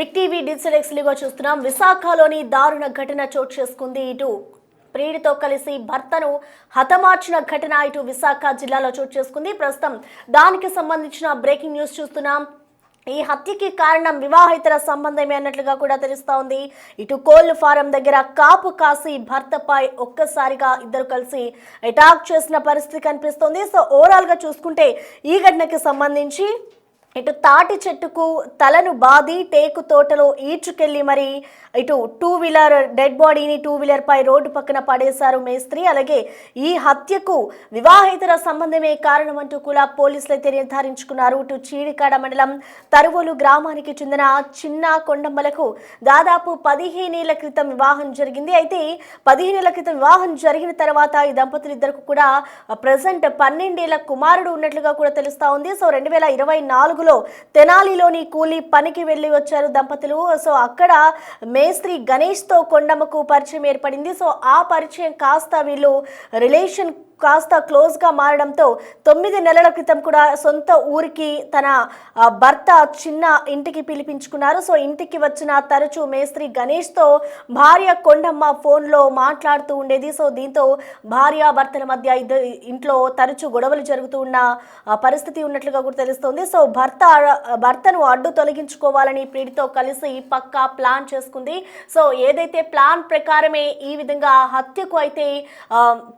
Big TV digital ఎక్స్లుగా చూస్తున్నాం. విశాఖలోని దారుణ ఘటన చోటు చేసుకుంది. ఇటు ప్రియుడితో కలిసి భర్తను హతమార్చిన ఘటన ఇటు విశాఖ జిల్లాలో చోటు చేసుకుంది. ప్రస్తుతం దానికి సంబంధించిన బ్రేకింగ్ న్యూస్ చూస్తున్నాం. ఈ హత్యకి కారణం వివాహేతర సంబంధమే అన్నట్లుగా కూడా తెలుస్తా ఉంది. ఇటు కోళ్ల ఫారం దగ్గర కాపు కాసి భర్తపై ఒక్కసారిగా ఇద్దరు కలిసి అటాక్ చేసిన పరిస్థితి కనిపిస్తోంది. సో ఓవరాల్ గా చూసుకుంటే ఈ ఘటనకి సంబంధించి ఇటు తాటి చెట్టుకు తలను బాది టేకు తోటలో ఈడ్చుకెళ్లి మరి ఇటు టూ వీలర్ డెడ్ బాడీని టూ వీలర్ పై రోడ్డు పక్కన పడేశారు మేస్త్రి. అలాగే ఈ హత్యకు వివాహేతర సంబంధమే కారణం అంటూ కూడా పోలీసులు అయితే నిర్ధారించుకున్నారు. ఇటు చీడికాడ మండలం తరువోలు గ్రామానికి చెందిన చిన్న కొండమ్మలకు దాదాపు 15 ఏళ్ల క్రితం వివాహం జరిగింది. అయితే 15 ఏళ్ల క్రితం వివాహం జరిగిన తర్వాత ఈ దంపతులు ఇద్దరికి కూడా ప్రజెంట్ 12 ఏళ్ల కుమారుడు ఉన్నట్లుగా కూడా తెలుస్తా ఉంది. సో 2024లో తెనాలిలోని కూలీ పనికి వెళ్లి వచ్చారు దంపతులు. సో అక్కడ మేస్త్రి గణేష్ తో కొండమ్మకు పరిచయం ఏర్పడింది. సో ఆ పరిచయం కాస్త వీళ్ళు రిలేషన్ కాస్త క్లోజ్ గా మారడంతో 9 నెలల క్రితం కూడా సొంత ఊరికి తన భర్త చిన్న ఇంటికి పిలిపించుకున్నారు. సో ఇంటికి వచ్చిన తరచూ మేస్త్రి గణేష్ తో భార్య కొండమ్మ ఫోన్ లో మాట్లాడుతూ ఉండేది. సో దీంతో భార్య భర్తల మధ్య ఇంట్లో తరచూ గొడవలు జరుగుతూ ఉన్న పరిస్థితి ఉన్నట్లుగా కూడా తెలుస్తోంది. సో భర్తను అడ్డు తొలగించుకోవాలని ప్రియుడితో కలిసి పక్కా ప్లాన్ చేసుకుంది. సో ఏదైతే ప్లాన్ ప్రకారమే ఈ విధంగా హత్యకు అయితే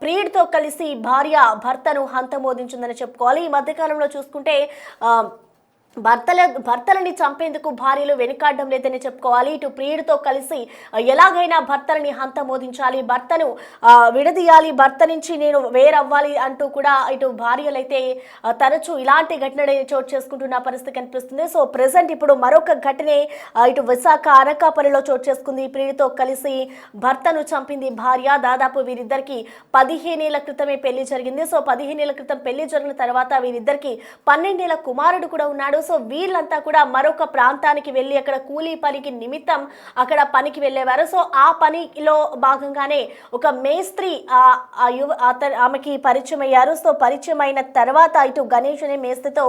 ప్రియుడితో కలిసి భార్య భర్తను హంతమోదించిందని చెప్పుకోవాలి. ఈ మధ్యకాలంలో చూసుకుంటే భర్తలని చంపేందుకు భార్యలు వెనుకాడడం లేదని చెప్పుకోవాలి. ఇటు ప్రియుడితో కలిసి ఎలాగైనా భర్తలని హంతమోదించాలి, భర్తను విడదీయాలి, భర్త నుంచి నేను వేరవ్వాలి అంటూ కూడా ఇటు భార్యలైతే తరచూ ఇలాంటి ఘటన చోటు చేసుకుంటున్న పరిస్థితి కనిపిస్తుంది. సో ప్రెసెంట్ ఇప్పుడు మరొక ఘటనే ఇటు విశాఖ అనకాపల్లిలో చోటు చేసుకుంది. ప్రియుడితో కలిసి భర్తను చంపింది భార్య. దాదాపు వీరిద్దరికి 15 ఏళ్ల క్రితమే పెళ్లి జరిగింది. సో 15 ఏళ్ల క్రితం పెళ్లి జరిగిన తర్వాత వీరిద్దరికి 12 ఏళ్ల కుమారుడు కూడా ఉన్నాడు. సో వీళ్ళంతా కూడా మరొక ప్రాంతానికి వెళ్ళి అక్కడ కూలీ పనికి నిమిత్తం అక్కడ పనికి వెళ్ళేవారు. సో ఆ పనిలో భాగంగానే ఒక మేస్త్రి ఆమెకి పరిచయం అయ్యారు. సో పరిచయం అయిన తర్వాత ఇటు గణేష్ అనే మేస్త్రితో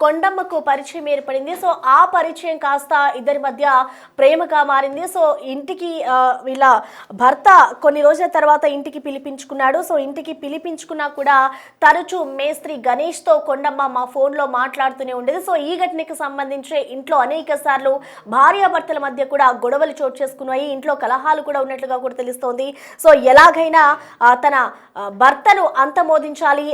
కొండమ్మకు పరిచయం ఏర్పడింది. సో ఆ పరిచయం కాస్త ఇద్దరి మధ్య ప్రేమగా మారింది. సో ఇంటికి వీళ్ళ భర్త కొన్ని రోజుల తర్వాత ఇంటికి పిలిపించుకున్నాడు. సో ఇంటికి పిలిపించుకున్నా కూడా తరచూ మేస్త్రి గణేష్ తో కొండమ్మ మా ఫోన్ లో మాట్లాడుతూనే ఉండేది. సో ఈ ఘటనకు సంబంధించి ఇంట్లో అనేక సార్లు భార్యాభర్తల మధ్య కూడా గొడవలు చోటు చేసుకున్నాయి. ఇంట్లో కలహాలు కూడా ఉన్నట్లుగా కూడా తెలుస్తోంది. సో ఎలాగైనా తన భర్తను అంతమోదించాలి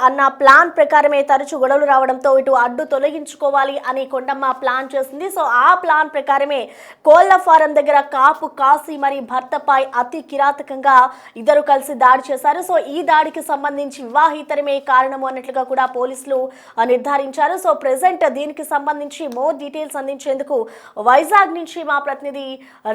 అన్న ప్లాన్ ప్రకారమే తరచూ గొడవలు రావడంతో ఇటు అడ్డు తొలగించుకోవాలి అని కొండమ్మ ప్లాన్ చేసింది. సో ఆ ప్లాన్ ప్రకారమే కోళ్ల ఫారం దగ్గర కాపు కాసి మరి భర్తపై అతి కిరాతకంగా ఇద్దరు కలిసి దాడి చేశారు. సో ఈ దాడికి సంబంధించి వివాహితరమే కారణము అన్నట్లుగా కూడా పోలీసులు నిర్ధారించారు. సో ప్రెసెంట్ దీనికి సంబంధించి మోర్ డీటెయిల్స్ అందించేందుకు వైజాగ్ నుంచి మా ప్రతినిధి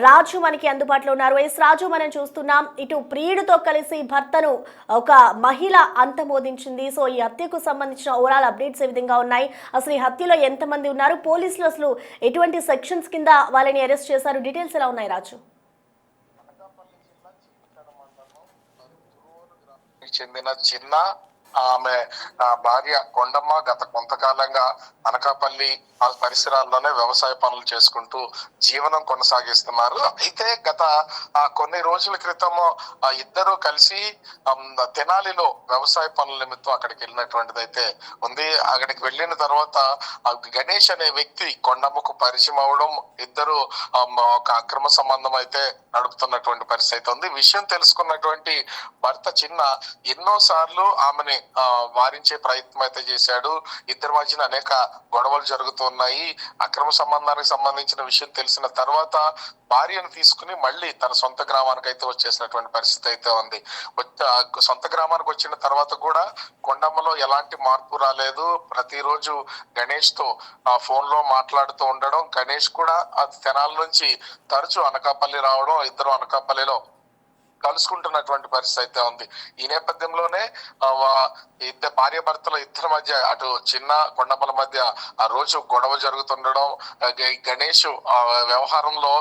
రాజు మనకి అందుబాటులో ఉన్నారు. రాజు, మనం చూస్తున్నాం ఇటు ప్రియుడితో కలిసి భర్తను ఒక మహిళ అంతమోదించింది. సో ఈ హత్యకు సంబంధించిన ఓవరాల్ అప్డేట్స్ ఏ విధంగా ఉన్నాయి, అసలు ఈ హత్యలో ఎంతమంది ఉన్నారు, పోలీసులు అసలు ఎటువంటి సెక్షన్స్ కింద వాళ్ళని అరెస్ట్ చేశారు, డీటెయిల్స్ ఎలా ఉన్నాయి రాజు? చెందిన చిన్న ఆమె భార్య కొండమ్మ గత కొంతకాలంగా అనకాపల్లి పరిసరాల్లోనే వ్యవసాయ పనులు చేసుకుంటూ జీవనం కొనసాగిస్తున్నారు. అయితే గత కొన్ని రోజుల క్రితం ఇద్దరు కలిసి తెనాలిలో వ్యవసాయ పనుల నిమిత్తం అక్కడికి వెళ్ళినటువంటిది అయితే ఉంది. అక్కడికి వెళ్ళిన తర్వాత గణేష్ అనే వ్యక్తి కొండమ్మకు పరిచయం అవడం, ఇద్దరు ఒక అక్రమ సంబంధం అయితే నడుపుతున్నటువంటి పరిస్థితి అయితే ఉంది. విషయం తెలుసుకున్నటువంటి భర్త చిన్న ఎన్నో సార్లు ఆమెని వారించే ప్రయత్నం అయితే చేశాడు. ఇద్దరి మధ్యన అనేక గొడవలు జరుగుతున్నాయి. అక్రమ సంబంధానికి సంబంధించిన విషయం తెలిసిన తర్వాత భార్యను తీసుకుని మళ్ళీ తన సొంత గ్రామానికి అయితే వచ్చేసినటువంటి పరిస్థితి అయితే ఉంది. సొంత గ్రామానికి వచ్చిన తర్వాత కూడా కొండమ్మలో ఎలాంటి మార్పు రాలేదు. ప్రతిరోజు గణేష్ తో ఫోన్ లో మాట్లాడుతూ ఉండడం, గణేష్ కూడా తెనాల నుంచి తరచూ అనకాపల్లి రావడం, ఇద్దరు అనకాపల్లిలో కలుసుకుంటున్నటువంటి పరిస్థితి అయితే ఉంది. ఈ నేపథ్యంలోనే ఇద్దరు భార్య భర్తల ఇద్దరి మధ్య అటు చిన్న కొండమ్మల మధ్య ఆ రోజు గొడవ జరుగుతుండడం, గణేష్ వ్యవహారంలో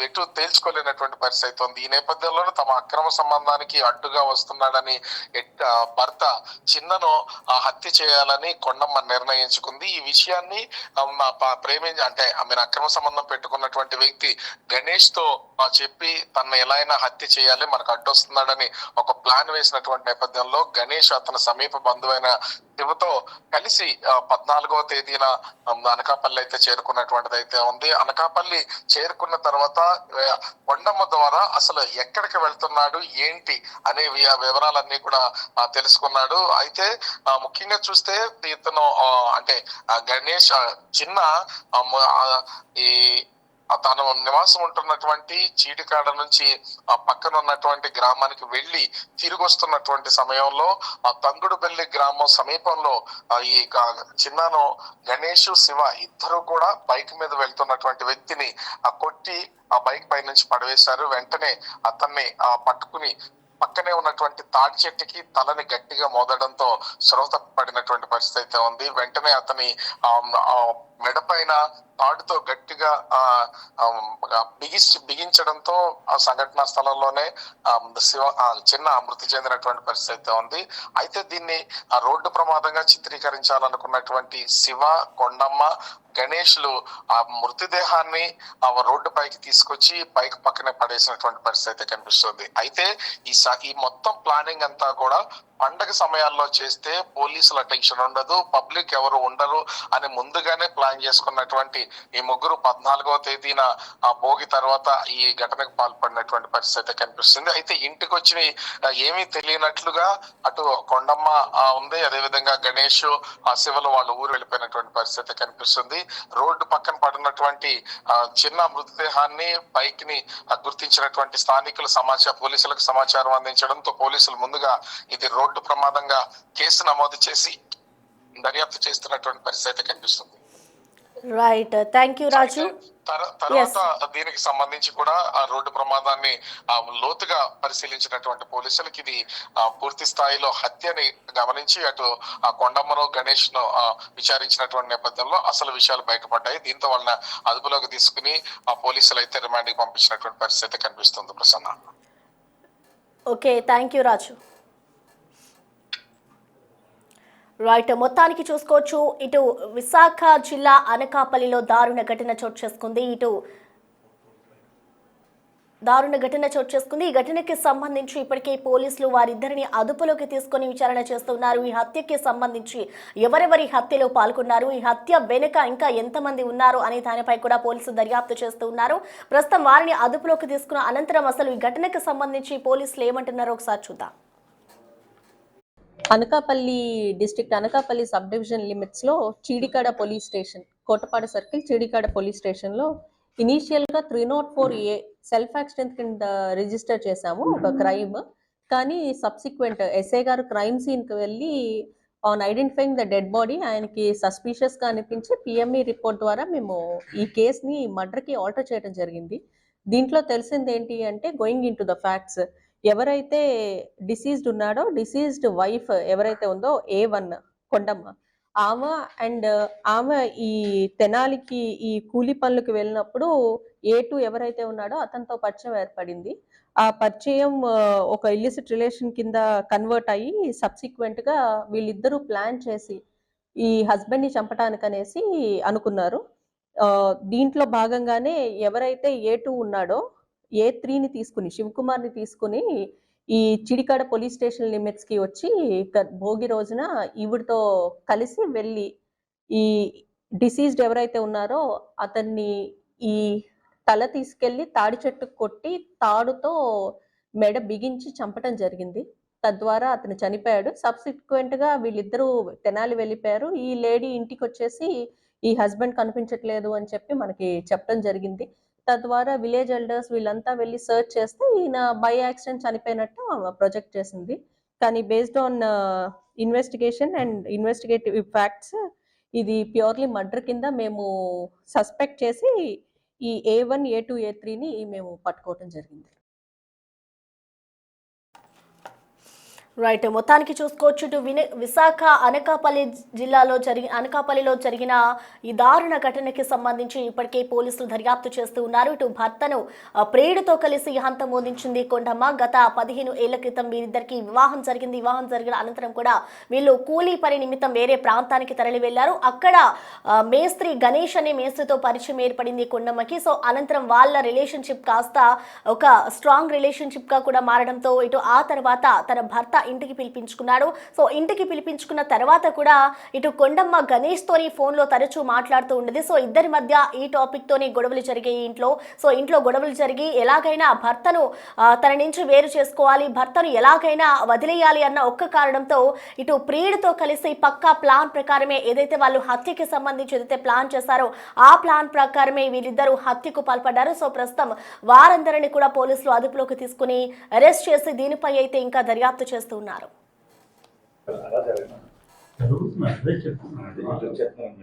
ఎటు తేల్చుకోలేనటువంటి పరిస్థితి అయితే ఉంది. ఈ నేపథ్యంలోనే తమ అక్రమ సంబంధానికి అడ్డుగా వస్తున్నాడని భర్త చిన్నను హత్య చేయాలని కొండమ్మ నిర్ణయించుకుంది. ఈ విషయాన్ని అంటే ఆమెను అక్రమ సంబంధం పెట్టుకున్నటువంటి వ్యక్తి గణేష్ తో చెప్పి తనను ఎలా అయినా హత్య చేయాలి, మనకు అడ్డొస్తున్నాడని ఒక ప్లాన్ వేసినటువంటి నేపథ్యంలో గణేష్ అతని సమీప బంధువైన శివతో కలిసి 14వ తేదీన అనకాపల్లి అయితే చేరుకున్నటువంటిది అయితే ఉంది. అనకాపల్లి చేరుకున్న తర్వాత కొండమ్మ ద్వారా అసలు ఎక్కడికి వెళ్తున్నాడు ఏంటి అనే వివరాలన్నీ కూడా తెలుసుకున్నాడు. అయితే ముఖ్యంగా చూస్తే ఇతను అంటే గణేష్ చిన్న ఈ తాను నివాసం ఉంటున్నటువంటి చీటికాడ నుంచి ఆ పక్కన ఉన్నటువంటి గ్రామానికి వెళ్లి తిరిగి వస్తున్నటువంటి సమయంలో ఆ తంగుడుబెల్లి గ్రామం సమీపంలో ఈ చిన్నను గణేష్ శివ ఇద్దరు కూడా బైక్ మీద వెళ్తున్నటువంటి వ్యక్తిని కొట్టి ఆ బైక్ పై నుంచి పడవేశారు. వెంటనే అతన్ని పట్టుకుని పక్కనే ఉన్నటువంటి తాడి చెట్టుకి తలని గట్టిగా మోదడంతో శ్రోత పడినటువంటి పరిస్థితి అయితే ఉంది. వెంటనే అతని మెడ పైన తాడుతో గట్టిగా బిగించడంతో ఆ సంఘటనా స్థలంలోనే చిన్న మృతి చెందినటువంటి పరిస్థితి అయితే ఉంది. అయితే దీన్ని రోడ్డు ప్రమాదంగా చిత్రీకరించాలనుకున్నటువంటి శివ, కొండమ్మ, గణేష్లు ఆ మృతదేహాన్ని రోడ్డు పైకి తీసుకొచ్చి బైక్ పక్కనే పడేసినటువంటి పరిస్థితి అయితే కనిపిస్తుంది. అయితే ఈ మొత్తం ప్లానింగ్ అంతా కూడా పండగ సమయాల్లో చేస్తే పోలీసుల టెన్షన్ ఉండదు, పబ్లిక్ ఎవరు ఉండరు అని ముందుగానే ప్లాన్ చేసుకున్నటువంటి ఈ ముగ్గురు 14వ తేదీన భోగి తర్వాత ఈ ఘటనకు పాల్పడినటువంటి పరిస్థితి కనిపిస్తుంది. అయితే ఇంటికి వచ్చి ఏమీ తెలియనట్లుగా అటు కొండమ్మ ఉంది, అదేవిధంగా గణేష్ శివలు వాళ్ళ ఊరు వెళ్ళిపోయినటువంటి పరిస్థితి కనిపిస్తుంది. రోడ్డు పక్కన పడినటువంటి చిన్న మృతదేహాన్ని బైక్ ని గుర్తించినటువంటి స్థానికులు పోలీసులకు సమాచారం అందించడంతో పోలీసులు ముందుగా ఇది రోడ్డు ప్రమాదంగా కేసు నమోదు చేసి దర్యాప్తు చేస్తున్నటువంటి పరిస్థితి కనిపిస్తుంది. రైట్, థ్యాంక్ యూ రాజు. తర్వాత దీనికి సంబంధించి కూడా ఆ రోడ్డు ప్రమాదాన్ని లోతుగా పరిశీలించినటువంటి పోలీసులకు ఇది పూర్తి స్థాయిలో హత్యని గమనించి అటు ఆ కొండమ్మను గణేష్ ను విచారించినటువంటి నేపథ్యంలో అసలు విషయాలు బయటపడ్డాయి. దీంతో వాళ్ళని అదుపులోకి తీసుకుని ఆ పోలీసులు అయితే రిమాండ్ కి పంపించినటువంటి పరిస్థితి కనిపిస్తుంది. Prasanna. Okay, thank you Raju. Right, మొత్తానికి చూసుకోవచ్చు ఇటు విశాఖ జిల్లా అనకాపల్లిలో దారుణ ఘటన చోటు చేసుకుంది. ఈ ఘటనకి సంబంధించి ఇప్పటికే పోలీసులు వారిద్దరిని అదుపులోకి తీసుకొని విచారణ చేస్తున్నారు. ఈ హత్యకి సంబంధించి ఎవరెవరి హత్యలో పాల్గొన్నారు, ఈ హత్య వెనుక ఇంకా ఎంతమంది ఉన్నారు అనే దానిపై కూడా పోలీసులు దర్యాప్తు చేస్తున్నారు. ప్రస్తుతం వారిని అదుపులోకి తీసుకున్న అనంతరం అసలు ఈ ఘటనకు సంబంధించి పోలీసులు ఏమంటున్నారో ఒకసారి చూద్దాం. Anakapalli district Anakapalli sub division లిమిట్స్లో Chidikada police station, Kotapadu circle Chidikada police స్టేషన్లో ఇనీషియల్గా 304A సెల్ఫ్ యాక్సిడెంట్ కింద రిజిస్టర్ చేశాము ఒక క్రైమ్. కానీ సబ్సిక్వెంట్ ఎస్ఐ గారు క్రైమ్ సీన్కి వెళ్ళి on identifying the dead body ఆయనకి సస్పీషియస్గా అనిపించి పిఎంఈ రిపోర్ట్ ద్వారా మేము ఈ కేసుని మర్డర్కి ఆల్టర్ చేయడం జరిగింది. దీంట్లో తెలిసింది ఏంటి అంటే, going in to the facts, ఎవరైతే డిసీజ్డ్ ఉన్నాడో డిసీజ్డ్ వైఫ్ ఎవరైతే ఉందో A1 కొండమ్మ, ఆమె ఈ తెనాలికి ఈ కూలి పనులకు వెళ్ళినప్పుడు A2 ఎవరైతే ఉన్నాడో అతనితో పరిచయం ఏర్పడింది. ఆ పరిచయం ఒక ఇల్లిసిట్ రిలేషన్ కింద కన్వర్ట్ అయ్యి సబ్సిక్వెంట్ గా వీళ్ళిద్దరూ ప్లాన్ చేసి ఈ హస్బెండ్ ని చంపటానికి అనేసి అనుకున్నారు. దీంట్లో భాగంగానే ఎవరైతే A2 ఉన్నాడో A3ని తీసుకుని శివకుమార్ని తీసుకుని ఈ చిడికాడ పోలీస్ స్టేషన్ లిమిట్స్ కి వచ్చి భోగి రోజున ఈవిడతో కలిసి వెళ్ళి ఈ డిసీజ్డ్ ఎవరైతే ఉన్నారో అతన్ని ఈ తల తీసుకెళ్లి తాడి చెట్టుకు కొట్టి తాడుతో మెడ బిగించి చంపటం జరిగింది. తద్వారా అతను చనిపోయాడు. సబ్సిక్వెంట్ గా వీళ్ళిద్దరూ తెనాలి వెళ్ళిపోయారు. ఈ లేడీ ఇంటికి వచ్చేసి ఈ హస్బెండ్ కనిపించట్లేదు అని చెప్పి మనకి చెప్పడం జరిగింది. తద్వారా విలేజ్ ఎల్డర్స్ వీళ్ళంతా వెళ్ళి సర్చ్ చేస్తే ఈయన బై యాక్సిడెంట్ చనిపోయినట్టు ప్రొజెక్ట్ చేసింది. కానీ based on investigation and investigative facts ఇది ప్యూర్లీ మర్డర్ కింద మేము సస్పెక్ట్ చేసి ఈ A1, A2, A3ని మేము పట్టుకోవటం జరిగింది. రైట్, మొత్తానికి చూసుకోవచ్చు ఇటు విశాఖ అనకాపల్లిలో జరిగిన ఈ దారుణ ఘటనకి సంబంధించి ఇప్పటికే పోలీసులు దర్యాప్తు చేస్తూ ఉన్నారు. ఇటు భర్తను ప్రియుడితో కలిసి హంతమోదించింది కొండమ్మ. గత 15 ఏళ్ల క్రితం వీరిద్దరికి వివాహం జరిగింది. వివాహం జరిగిన అనంతరం కూడా వీళ్ళు కూలీ పని నిమిత్తం వేరే ప్రాంతానికి తరలి వెళ్లారు. అక్కడ మేస్త్రి గణేష్ అనే మేస్త్రితో పరిచయం ఏర్పడింది కొండమ్మకి. సో అనంతరం వాళ్ళ రిలేషన్షిప్ కాస్త ఒక స్ట్రాంగ్ రిలేషన్షిప్ గా కూడా మారడంతో ఇటు ఆ తర్వాత తన భర్త ఇంటికి పిలిపించుకున్నాడు. సో ఇంటికి పిలిపించుకున్న తర్వాత కూడా ఇటు కొండమ్మ గణేష్ తోని ఫోన్ లో తరచూ మాట్లాడుతూ ఉండేది. సో ఇద్దరి మధ్య ఈ టాపిక్ తోని గొడవలు జరిగాయి ఇంట్లో. సో ఇంట్లో గొడవలు జరిగి ఎలాగైనా భర్తను తన నుంచి వేరు చేసుకోవాలి, భర్తను ఎలాగైనా వదిలేయాలి అన్న ఒక్క కారణంతో ఇటు ప్రియుడితో కలిసి పక్కా ప్లాన్ ప్రకారమే ఏదైతే వాళ్ళు హత్యకి సంబంధించి ఏదైతే ప్లాన్ చేశారో ఆ ప్లాన్ ప్రకారమే వీరిద్దరూ హత్యకు పాల్పడ్డారు. సో ప్రస్తుతం వారందరినీ కూడా పోలీసులు అదుపులోకి తీసుకుని అరెస్ట్ చేసి దీనిపై అయితే ఇంకా దర్యాప్తు చేస్తున్నారు. చెప్తున్నాను